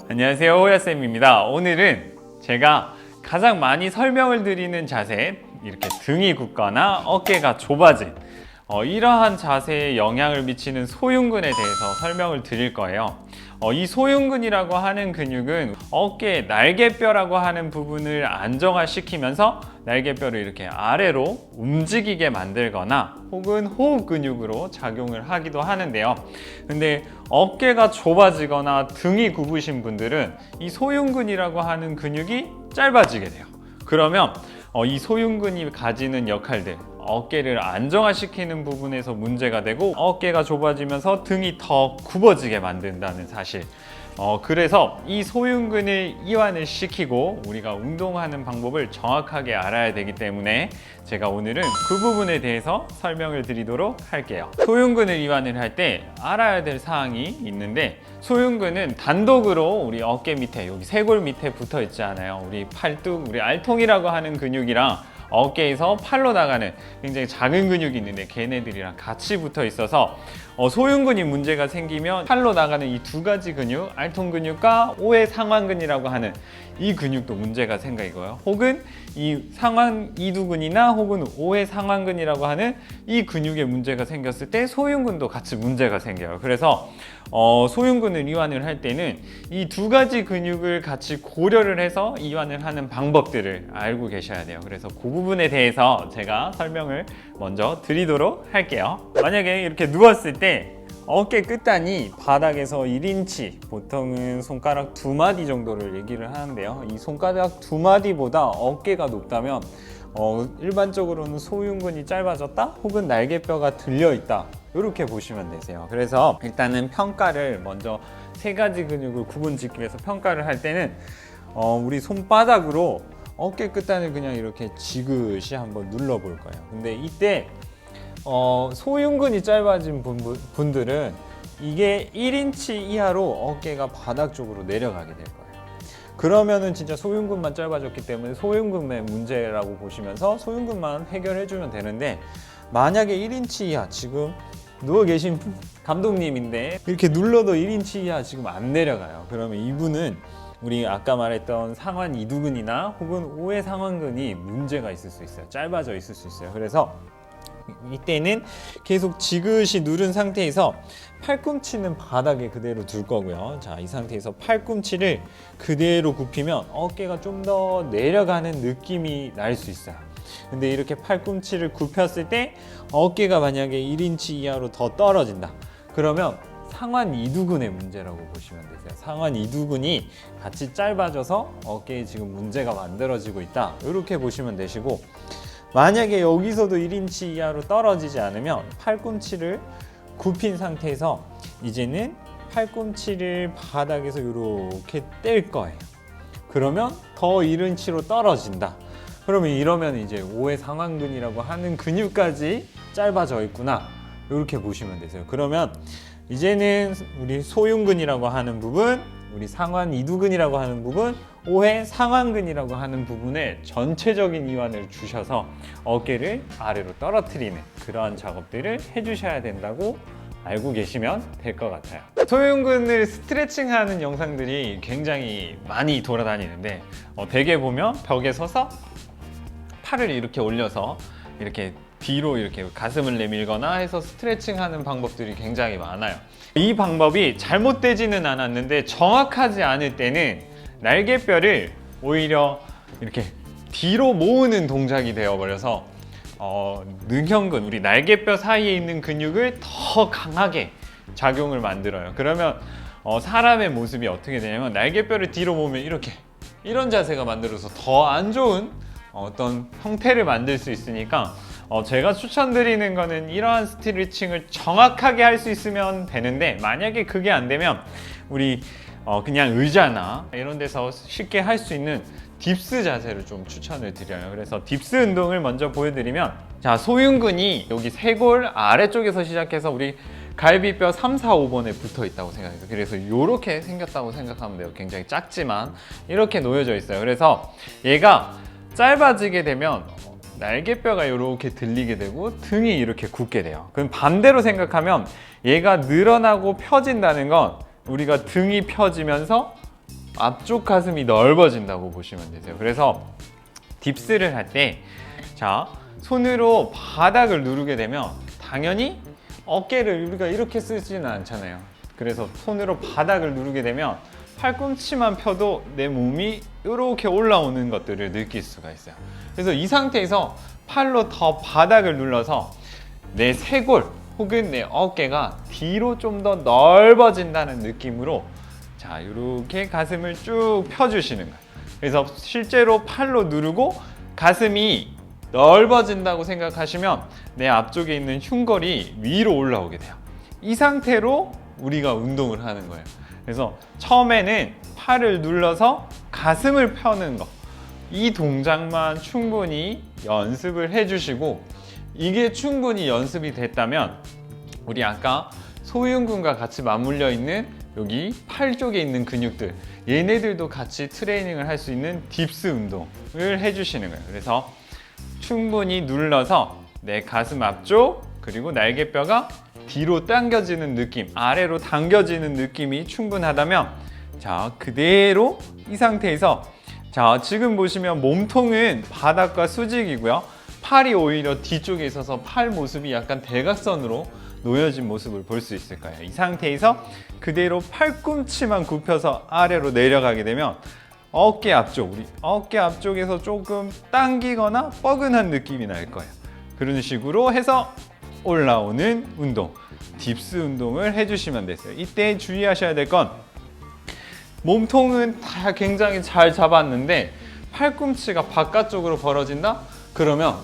안녕하세요, 호야쌤입니다. 오늘은 제가 가장 많이 설명을 드리는 자세, 이렇게 등이 굳거나 어깨가 좁아진 이러한 자세에 영향을 미치는 소흉근에 대해서 설명을 드릴 거예요. 이 소흉근이라고 하는 근육은 어깨의 날개뼈라고 하는 부분을 안정화시키면서 날개뼈를 이렇게 아래로 움직이게 만들거나 혹은 호흡 근육으로 작용을 하기도 하는데요. 근데 어깨가 좁아지거나 등이 굽으신 분들은 이 소흉근이라고 하는 근육이 짧아지게 돼요. 그러면 이 소흉근이 가지는 역할들, 어깨를 안정화시키는 부분에서 문제가 되고 어깨가 좁아지면서 등이 더 굽어지게 만든다는 사실. 그래서 이 소흉근을 이완을 시키고 우리가 운동하는 방법을 정확하게 알아야 되기 때문에 제가 오늘은 그 부분에 대해서 설명을 드리도록 할게요. 소흉근을 이완을 할 때 알아야 될 사항이 있는데, 소흉근은 단독으로 우리 어깨 밑에, 여기 쇄골 밑에 붙어 있지 않아요. 우리 팔뚝, 우리 알통이라고 하는 근육이랑 어깨에서 팔로 나가는 굉장히 작은 근육이 있는데 걔네들이랑 같이 붙어 있어서 소흉근이 문제가 생기면 팔로 나가는 이 두 가지 근육, 알통 근육과 오해 상완근이라고 하는 이 근육도 문제가 생기고요. 혹은 이 상완 이두근이나 혹은 오해 상완근이라고 하는 이 근육에 문제가 생겼을 때 소흉근도 같이 문제가 생겨요. 그래서 소흉근을 이완을 할 때는 이 두 가지 근육을 같이 고려를 해서 이완을 하는 방법들을 알고 계셔야 돼요. 그래서 그 부분에 대해서 제가 설명을 먼저 드리도록 할게요. 만약에 이렇게 누웠을 때 어깨 끝단이 바닥에서 1인치, 보통은 손가락 2마디 정도를 얘기를 하는데요. 이 손가락 2마디보다 어깨가 높다면 일반적으로는 소흉근이 짧아졌다 혹은 날개뼈가 들려있다, 이렇게 보시면 되세요. 그래서 일단은 평가를 먼저 세 가지 근육을 구분짓기 위해서 평가를 할 때는 우리 손바닥으로 어깨 끝단을 그냥 이렇게 지그시 한번 눌러 볼 거예요. 근데 이때 소흉근이 짧아진 분들은 이게 1인치 이하로 어깨가 바닥 쪽으로 내려가게 될 거예요. 그러면은 진짜 소흉근만 짧아졌기 때문에 소흉근의 문제라고 보시면서 소흉근만 해결해주면 되는데, 만약에 1인치 이하, 지금 누워 계신 감독님인데 이렇게 눌러도 1인치 이하 지금 안 내려가요. 그러면 이분은 우리 아까 말했던 상완 이두근이나 혹은 오해 상완근이 문제가 있을 수 있어요. 짧아져 있을 수 있어요. 그래서 이때는 계속 지그시 누른 상태에서 팔꿈치는 바닥에 그대로 둘 거고요. 자, 이 상태에서 팔꿈치를 그대로 굽히면 어깨가 좀 더 내려가는 느낌이 날 수 있어요. 근데 이렇게 팔꿈치를 굽혔을 때 어깨가 만약에 1인치 이하로 더 떨어진다, 그러면 상완 이두근의 문제라고 보시면 되세요. 상완 이두근이 같이 짧아져서 어깨에 지금 문제가 만들어지고 있다, 이렇게 보시면 되시고, 만약에 여기서도 1인치 이하로 떨어지지 않으면 팔꿈치를 굽힌 상태에서 이제는 팔꿈치를 바닥에서 이렇게 뗄 거예요. 그러면 더 1인치로 떨어진다. 그러면 이러면 이제 오해 상완근이라고 하는 근육까지 짧아져 있구나, 이렇게 보시면 되세요. 그러면 이제는 우리 소흉근이라고 하는 부분, 우리 상완 이두근이라고 하는 부분, 오해 상완근이라고 하는 부분에 전체적인 이완을 주셔서 어깨를 아래로 떨어뜨리는 그러한 작업들을 해주셔야 된다고 알고 계시면 될 것 같아요. 소흉근을 스트레칭하는 영상들이 굉장히 많이 돌아다니는데 대개 보면 벽에 서서 팔을 이렇게 올려서 이렇게 뒤로 이렇게 가슴을 내밀거나 해서 스트레칭하는 방법들이 굉장히 많아요. 이 방법이 잘못되지는 않았는데 정확하지 않을 때는 날개뼈를 오히려 이렇게 뒤로 모으는 동작이 되어버려서 능형근, 우리 날개뼈 사이에 있는 근육을 더 강하게 작용을 만들어요. 그러면 사람의 모습이 어떻게 되냐면 날개뼈를 뒤로 모으면 이렇게 이런 자세가 만들어서 더 안 좋은 어떤 형태를 만들 수 있으니까 제가 추천드리는 거는 이러한 스트레칭을 정확하게 할 수 있으면 되는데, 만약에 그게 안 되면 우리 그냥 의자나 이런 데서 쉽게 할 수 있는 딥스 자세를 좀 추천을 드려요. 그래서 딥스 운동을 먼저 보여드리면, 자, 소흉근이 여기 쇄골 아래쪽에서 시작해서 우리 갈비뼈 3, 4, 5번에 붙어 있다고 생각해요. 그래서 이렇게 생겼다고 생각하면 돼요. 굉장히 작지만 이렇게 놓여져 있어요. 그래서 얘가 짧아지게 되면 날개뼈가 이렇게 들리게 되고 등이 이렇게 굳게 돼요. 그럼 반대로 생각하면 얘가 늘어나고 펴진다는 건 우리가 등이 펴지면서 앞쪽 가슴이 넓어진다고 보시면 되세요. 그래서 딥스를 할 때 자, 손으로 바닥을 누르게 되면 당연히 어깨를 우리가 이렇게 쓰지는 않잖아요. 그래서 손으로 바닥을 누르게 되면 팔꿈치만 펴도 내 몸이 이렇게 올라오는 것들을 느낄 수가 있어요. 그래서 이 상태에서 팔로 더 바닥을 눌러서 내 쇄골 혹은 내 어깨가 뒤로 좀 더 넓어진다는 느낌으로 자, 이렇게 가슴을 쭉 펴주시는 거예요. 그래서 실제로 팔로 누르고 가슴이 넓어진다고 생각하시면 내 앞쪽에 있는 흉골이 위로 올라오게 돼요. 이 상태로 우리가 운동을 하는 거예요. 그래서 처음에는 팔을 눌러서 가슴을 펴는 거, 이 동작만 충분히 연습을 해주시고, 이게 충분히 연습이 됐다면 우리 아까 소흉근과 같이 맞물려 있는 여기 팔 쪽에 있는 근육들, 얘네들도 같이 트레이닝을 할 수 있는 딥스 운동을 해주시는 거예요. 그래서 충분히 눌러서 내 가슴 앞쪽 그리고 날개뼈가 뒤로 당겨지는 느낌, 아래로 당겨지는 느낌이 충분하다면 자, 그대로 이 상태에서 자, 지금 보시면 몸통은 바닥과 수직이고요. 팔이 오히려 뒤쪽에 있어서 팔 모습이 약간 대각선으로 놓여진 모습을 볼 수 있을 거예요. 이 상태에서 그대로 팔꿈치만 굽혀서 아래로 내려가게 되면 어깨 앞쪽, 우리 어깨 앞쪽에서 조금 당기거나 뻐근한 느낌이 날 거예요. 그런 식으로 해서 올라오는 운동, 딥스 운동을 해주시면 되세요. 이때 주의하셔야 될 건 몸통은 다 굉장히 잘 잡았는데 팔꿈치가 바깥쪽으로 벌어진다? 그러면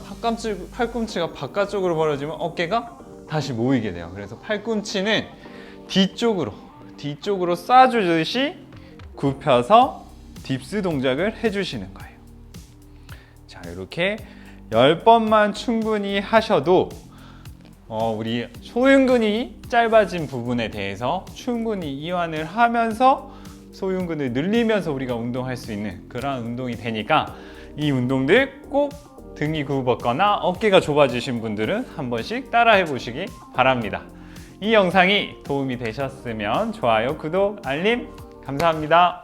팔꿈치가 바깥쪽으로 벌어지면 어깨가 다시 모이게 돼요. 그래서 팔꿈치는 뒤쪽으로 쏴주듯이 굽혀서 딥스 동작을 해주시는 거예요. 자, 이렇게 10번만 충분히 하셔도 우리 소흉근이 짧아진 부분에 대해서 충분히 이완을 하면서 소흉근을 늘리면서 우리가 운동할 수 있는 그런 운동이 되니까 이 운동들 꼭 등이 굽었거나 어깨가 좁아지신 분들은 한 번씩 따라해 보시기 바랍니다. 이 영상이 도움이 되셨으면 좋아요, 구독, 알림 감사합니다.